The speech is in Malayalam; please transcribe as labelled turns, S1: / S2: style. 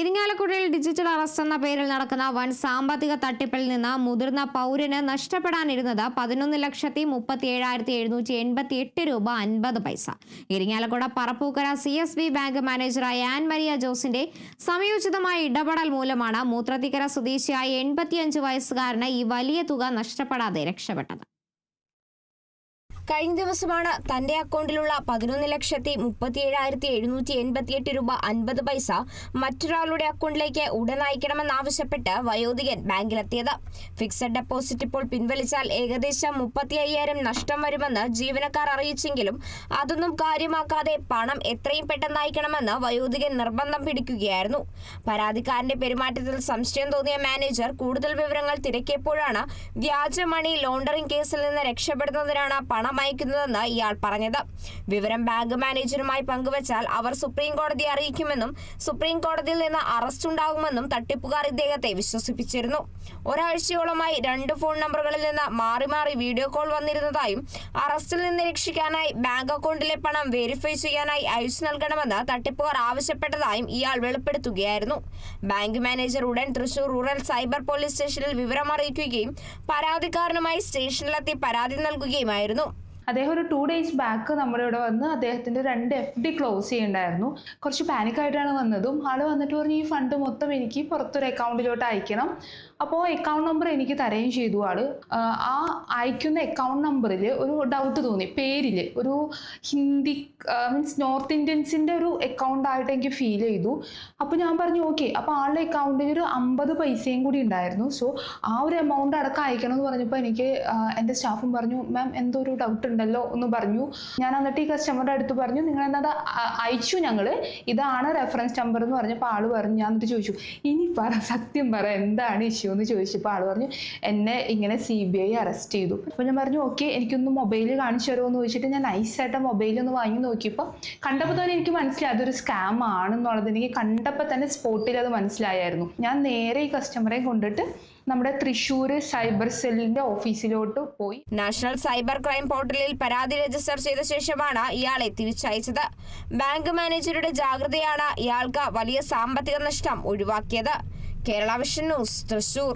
S1: ഇരിങ്ങാലക്കുടയിൽ ഡിജിറ്റൽ അറസ്റ്റ് എന്ന പേരിൽ നടക്കുന്ന വൻ സാമ്പത്തിക തട്ടിപ്പിൽ നിന്ന് മുതിർന്ന പൗരന് നഷ്ടപ്പെടാനിരുന്നത് 11,37,788 രൂപ 50 പൈസ. ഇരിങ്ങാലക്കുട പറപ്പൂക്കര CSB ബാങ്ക് മാനേജറായ ആൻ മരിയ ജോസിന്റെ സമയോചിതമായ ഇടപെടൽ മൂലമാണ് മൂത്രത്തിക്കര സ്വദേശിയായ 85 വയസ്സുകാരന് ഈ വലിയ തുക നഷ്ടപ്പെടാതെ രക്ഷപ്പെട്ടത്. കഴിഞ്ഞ ദിവസമാണ് തന്റെ അക്കൗണ്ടിലുള്ള 11,37,788 രൂപ 50 പൈസ മറ്റൊരാളുടെ അക്കൗണ്ടിലേക്ക് ഉടൻ അയക്കണമെന്നാവശ്യപ്പെട്ട് വയോധികൻ ബാങ്കിലെത്തിയത്. ഫിക്സഡ് ഡെപ്പോസിറ്റ് ഇപ്പോൾ പിൻവലിച്ചാൽ ഏകദേശം 35,000 നഷ്ടം വരുമെന്ന് ജീവനക്കാർ അറിയിച്ചെങ്കിലും അതൊന്നും കാര്യമാക്കാതെ പണം എത്രയും പെട്ടെന്ന് അയക്കണമെന്ന് വയോധികൻ നിർബന്ധം പിടിക്കുകയായിരുന്നു. പരാതിക്കാരന്റെ പെരുമാറ്റത്തിൽ സംശയം തോന്നിയ മാനേജർ കൂടുതൽ വിവരങ്ങൾ തിരക്കിയപ്പോഴാണ് വ്യാജ മണി ലോണ്ടറിംഗ് കേസിൽ നിന്ന് രക്ഷപ്പെടുന്നതിനാണ് പണം അയക്കുന്നതെന്ന് ഇയാൾ പറഞ്ഞത്. വിവരം ബാങ്ക് മാനേജറുമായി പങ്കുവച്ചാൽ അവർ സുപ്രീം കോടതിയെ അറിയിക്കുമെന്നും സുപ്രീം കോടതിയിൽ നിന്ന് അറസ്റ്റ് ഉണ്ടാകുമെന്നും തട്ടിപ്പുകാർ ഇദ്ദേഹത്തെ വിശ്വസിപ്പിച്ചിരുന്നു. ഒരാഴ്ചയോളമായി 2 ഫോൺ നമ്പറുകളിൽ നിന്ന് മാറി മാറി വീഡിയോ കോൾ വന്നിരുന്നതായും അറസ്റ്റിൽ നിന്ന് രക്ഷിക്കാനായി ബാങ്ക് അക്കൗണ്ടിലെ പണം വെരിഫൈ ചെയ്യാനായി അയച്ചു നൽകണമെന്ന് തട്ടിപ്പുകാർ ആവശ്യപ്പെട്ടതായും ഇയാൾ വെളിപ്പെടുത്തുകയായിരുന്നു. ബാങ്ക് മാനേജർ ഉടൻ തൃശൂർ റൂറൽ സൈബർ പോലീസ് സ്റ്റേഷനിൽ വിവരം അറിയിക്കുകയും പരാതിക്കാരനുമായി സ്റ്റേഷനിലെത്തി പരാതി നൽകുകയുമായിരുന്നു.
S2: അദ്ദേഹം ഒരു 2 ഡേയ്സ് ബാക്ക് നമ്മുടെ ഇവിടെ വന്ന് അദ്ദേഹത്തിൻ്റെ 2 FD ക്ലോസ് ചെയ്യണ്ടായിരുന്നു. കുറച്ച് പാനിക്കായിട്ടാണ് വന്നതും. ആൾ വന്നിട്ട് പറഞ്ഞു ഈ ഫണ്ട് മൊത്തം എനിക്ക് പുറത്തൊരു അക്കൗണ്ടിലോട്ട് അയക്കണം. അപ്പോൾ അക്കൗണ്ട് നമ്പർ എനിക്ക് തരുകയും ചെയ്തു. ആ അയക്കുന്ന അക്കൗണ്ട് നമ്പറിൽ ഒരു ഡൗട്ട് തോന്നി. പേരിൽ ഒരു ഹിന്ദി മീൻസ് നോർത്ത് ഇന്ത്യൻസിൻ്റെ ഒരു അക്കൗണ്ട് ആയിട്ട് എനിക്ക് ഫീൽ ചെയ്തു. അപ്പോൾ ഞാൻ പറഞ്ഞു ഓക്കെ. അപ്പോൾ ആളുടെ അക്കൗണ്ടിൽ ഒരു 50 പൈസയും കൂടി ഉണ്ടായിരുന്നു. സോ ആ ഒരു എമൗണ്ട് അടക്കം അയക്കണം എന്ന് പറഞ്ഞപ്പോൾ എനിക്ക് എൻ്റെ സ്റ്റാഫും പറഞ്ഞു മാം എന്തോ ഒരു ഡൗട്ട് ഉണ്ടല്ലോ എന്ന് പറഞ്ഞു. ഞാൻ എന്നിട്ട് ഈ കസ്റ്റമറുടെ അടുത്ത് പറഞ്ഞു നിങ്ങൾ എന്നത് അയച്ചു, ഞങ്ങൾ ഇതാണ് റെഫറൻസ് നമ്പർ എന്ന് പറഞ്ഞപ്പോൾ ആൾ പറഞ്ഞു. ഞാൻ എന്നിട്ട് ചോദിച്ചു ഇനി പറ സത്യം പറ എന്താണ് ഇഷ്യൂ എന്ന് ചോദിച്ചപ്പോൾ ആൾ പറഞ്ഞു എന്നെ ഇങ്ങനെ CBI അറസ്റ്റ് ചെയ്തു. അപ്പോൾ ഞാൻ പറഞ്ഞു ഓക്കെ എനിക്കൊന്ന് മൊബൈൽ കാണിച്ചു തരുമോ എന്ന് ചോദിച്ചിട്ട് ഞാൻ നൈസായിട്ട് മൊബൈലൊന്ന് വാങ്ങി നോക്കിയപ്പോൾ കണ്ടപ്പോൾ തന്നെ എനിക്ക് മനസ്സിലായി അതൊരു സ്കാം ആണെന്നുള്ളത്. എനിക്ക് കണ്ടപ്പോൾ തന്നെ സ്പോട്ടിൽ അത് മനസ്സിലായായിരുന്നു. ഞാൻ നേരെ ഈ കസ്റ്റമറെ കൊണ്ടിട്ട് നമ്മുടെ തൃശ്ശൂർ സൈബർ സെല്ലിന്റെ ഓഫീസിലോട്ട് പോയി
S1: നാഷണൽ സൈബർ ക്രൈം പോർട്ടലിൽ പരാതി രജിസ്റ്റർ ചെയ്ത ശേഷമാണ് ഇയാളെ തിരിച്ചയച്ചത്. ബാങ്ക് മാനേജറുടെ ജാഗ്രതയാണ് ഇയാൾക്ക് വലിയ സാമ്പത്തിക നഷ്ടം ഒഴിവാക്കിയത്. Kerala vision news, Thrissur.